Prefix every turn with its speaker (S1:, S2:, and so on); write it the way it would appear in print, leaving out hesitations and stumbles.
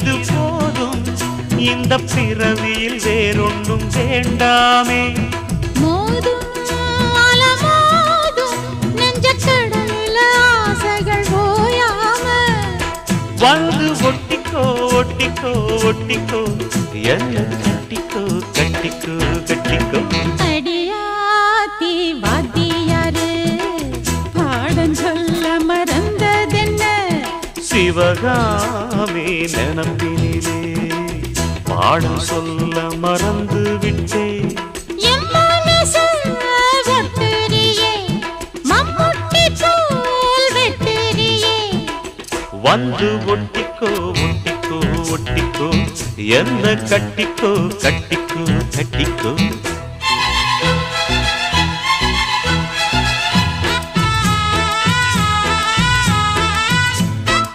S1: இது போதும் இந்த பிறவியில் வேறொன்றும் வேண்டாமே
S2: மோதும் அலமோதும் நெஞ்சக்கடல்ல ஆசைகள் ஓயாம
S1: வந்து ஒட்டிக்கோ ஒட்டிக்கோ ஒட்டிக்கோ என்ன கட்டிக்கோ கட்டிக்கோ கட்டிக்கோ
S2: அடியாத்தி வாத்தியாரு பாடம் சொல்ல மறந்ததென்ன
S1: சிவகாமி நினப்பினிலே பாடம் சொல்ல மறந்து விட்டேன்
S2: என் மனசு ஒட்டுறியே மம்முட்டி போல் வெட்டுறியே
S1: வந்து ஒட்டிக்கோ ஒட்டிக்கோ ஒட்டிக்கோ என்ன கட்டிக்கோ கட்டிக்கோ கட்டிக்கோ